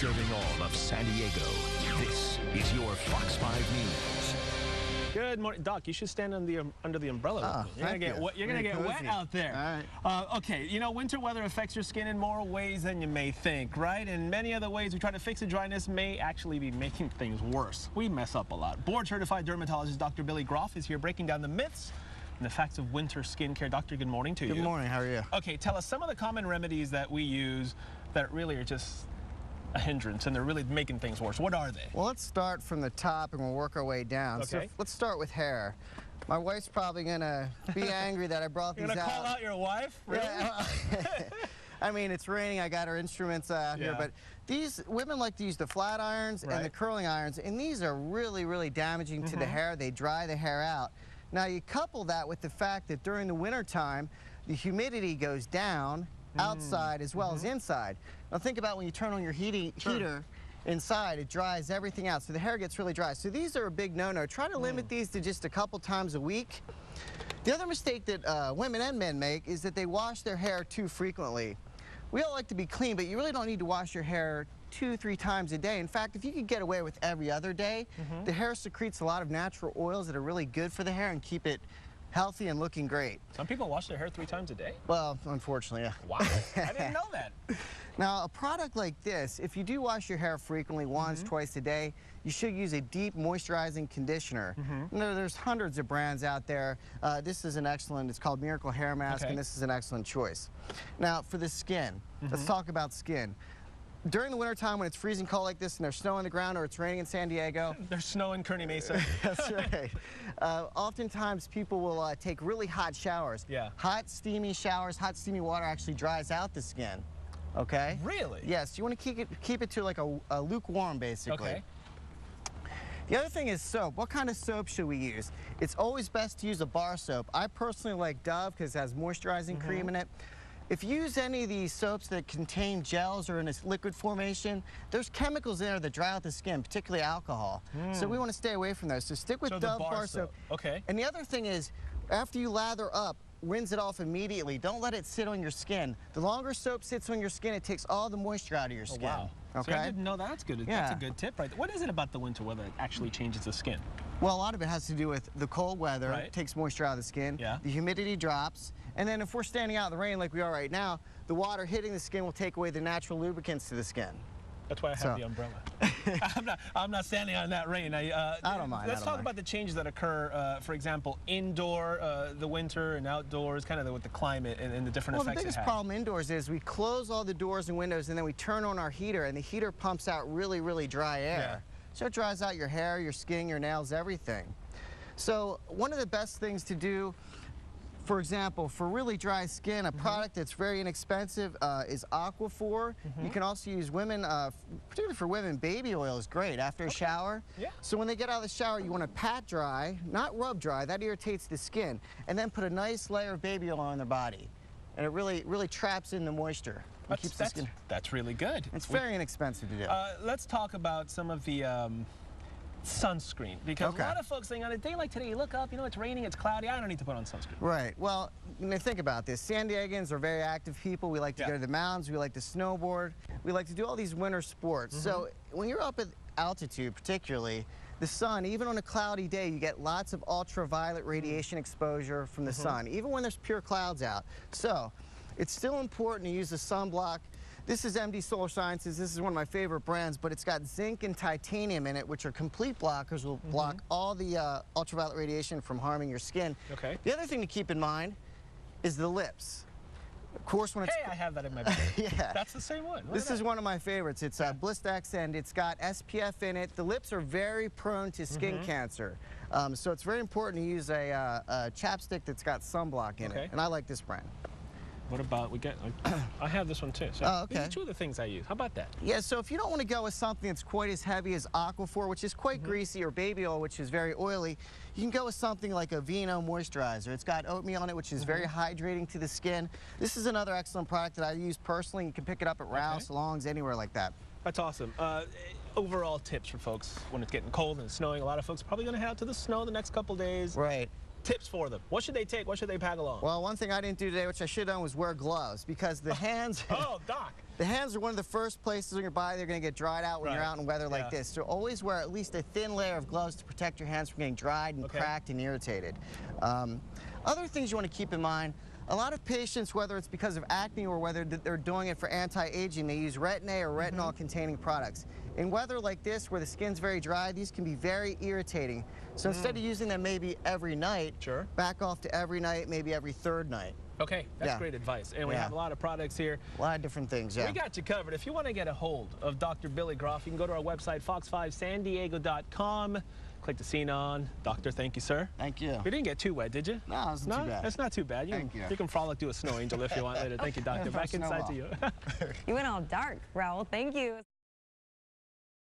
Serving all of San Diego, this is your Fox 5 News. Good morning, Doc. You should stand under the umbrella. You're gonna get wet out there. All right. Okay, you know, winter weather affects your skin in more ways than you may think, right? And many of the ways we try to fix the dryness may actually be making things worse. We mess up a lot. Board-certified dermatologist Dr. Billy Groff is here breaking down the myths and the facts of winter skincare. Doctor, good morning to you. Good morning. How are you? Okay, tell us some of the common remedies that we use that really are just a hindrance and they're really making things worse. What are they? Well, let's start from the top and we'll work our way down. Okay. So let's start with hair. My wife's probably gonna be angry that I brought these out. You're gonna call out your wife? Really? Yeah. I mean, it's raining. I got her instruments out here, but these women like to use the flat irons and the curling irons, and these are really, really damaging to the hair. They dry the hair out. Now, you couple that with the fact that during the winter time, the humidity goes down outside as well as inside. Now think about when you turn on your heater inside, it dries everything out, so the hair gets really dry. So these are a big no-no. Try to limit these to just a couple times a week. The other mistake that women and men make is that they wash their hair too frequently. We all like to be clean, but you really don't need to wash your hair 2-3 times a day. In fact, if you could get away with every other day, the hair secretes a lot of natural oils that are really good for the hair and keep it healthy and looking great. Some people wash their hair 3 times a day? Well, unfortunately, yeah. Wow, I didn't know that. Now, a product like this, if you do wash your hair frequently, once, twice a day, you should use a deep moisturizing conditioner. You know, there's hundreds of brands out there. This is an excellent, it's called Miracle Hair Mask, and this is an excellent choice. Now, for the skin, let's talk about skin. During the wintertime when it's freezing cold like this and there's snow on the ground or it's raining in San Diego. There's snow in Kearney Mesa. That's right. Oftentimes people will take really hot showers. Yeah. Hot, steamy showers, hot, steamy water actually dries out the skin. Okay? Really? Yes. You want to keep it to like a lukewarm, basically. Okay. The other thing is soap. What kind of soap should we use? It's always best to use a bar soap. I personally like Dove because it has moisturizing cream in it. If you use any of these soaps that contain gels or in a liquid formation, there's chemicals in there that dry out the skin, particularly alcohol. So we want to stay away from those. So stick with Dove bar soap. Okay. And the other thing is, after you lather up, rinse it off immediately. Don't let it sit on your skin. The longer soap sits on your skin, it takes all the moisture out of your skin. Wow. Okay? So I didn't know that. That's good. Yeah. That's a good tip, right? What is it about the winter weather that actually changes the skin? Well, a lot of it has to do with the cold weather. Right. It takes moisture out of the skin. Yeah. The humidity drops. And then if we're standing out in the rain like we are right now, the water hitting the skin will take away the natural lubricants to the skin. That's why I have the umbrella. I'm not standing out in that rain. I don't mind. Let's talk about the changes that occur, for example, indoor, the winter, and outdoors, kind of with the climate and the different effects it has. Well, the biggest problem indoors is we close all the doors and windows and then we turn on our heater and the heater pumps out really, really dry air. So it dries out your hair, your skin, your nails, everything. So one of the best things to do, for example, for really dry skin, a product that's very inexpensive is Aquaphor. You can also use particularly for women, baby oil is great after a shower. So when they get out of the shower, you want to pat dry, not rub dry, that irritates the skin, and then put a nice layer of baby oil on their body. And it really traps in the moisture. And keeps the skin. That's really good. It's very inexpensive to do. Let's talk about some of the sunscreen, because a lot of folks think on a day like today, you look up, you know, it's raining, it's cloudy, I don't need to put on sunscreen. Right. Well, you know, think about this. San Diegans are very active people. We like to go to the mountains. We like to snowboard. We like to do all these winter sports. So when you're up at altitude, particularly, the sun, even on a cloudy day, you get lots of ultraviolet radiation exposure from the sun, even when there's pure clouds out. So it's still important to use a sunblock. This is MD Solar Sciences. This is one of my favorite brands, but it's got zinc and titanium in it, which are complete blockers, will block all the ultraviolet radiation from harming your skin. The other thing to keep in mind is the lips. Of course, when it's... Hey, I have that in my bag. That's the same one. This is one of my favorites. It's Blistex, and it's got SPF in it. The lips are very prone to skin cancer. So it's very important to use a chapstick that's got sunblock in it, and I like this brand. What about, I have this one too. So these are 2 of the things I use. How about that? Yeah, so if you don't want to go with something that's quite as heavy as Aquaphor, which is quite greasy, or baby oil, which is very oily, you can go with something like a Vino moisturizer. It's got oatmeal in it, which is very hydrating to the skin. This is another excellent product that I use personally. You can pick it up at Rouse, Longs, anywhere like that. That's awesome. Overall tips for folks when it's getting cold and snowing. A lot of folks are probably going to head out to the snow the next couple days. Right. tips for them. What should they take? What should they pack along? Well, one thing I didn't do today, which I should have done, was wear gloves, because the hands... Oh, Doc. The hands are one of the first places on your body they're going to get dried out when you're out in weather like this. So always wear at least a thin layer of gloves to protect your hands from getting dried and cracked and irritated. Other things you want to keep in mind, a lot of patients, whether it's because of acne or whether they're doing it for anti-aging, they use Retin-A or retinol-containing products. In weather like this, where the skin's very dry, these can be very irritating. So instead of using them maybe every night, back off to every night, maybe every third night. Okay, that's great advice. And we have a lot of products here. A lot of different things, We got you covered. If you want to get a hold of Dr. Billy Groff, you can go to our website, fox5sandiego.com. Click the scene on. Doctor, thank you, sir. Thank you. We didn't get too wet, did you? No, it wasn't too bad. That's not too bad. Thank you. You can frolic, do a snow angel if you want later. Thank you, Doctor. Back inside to you. You went all dark, Raul. Thank you.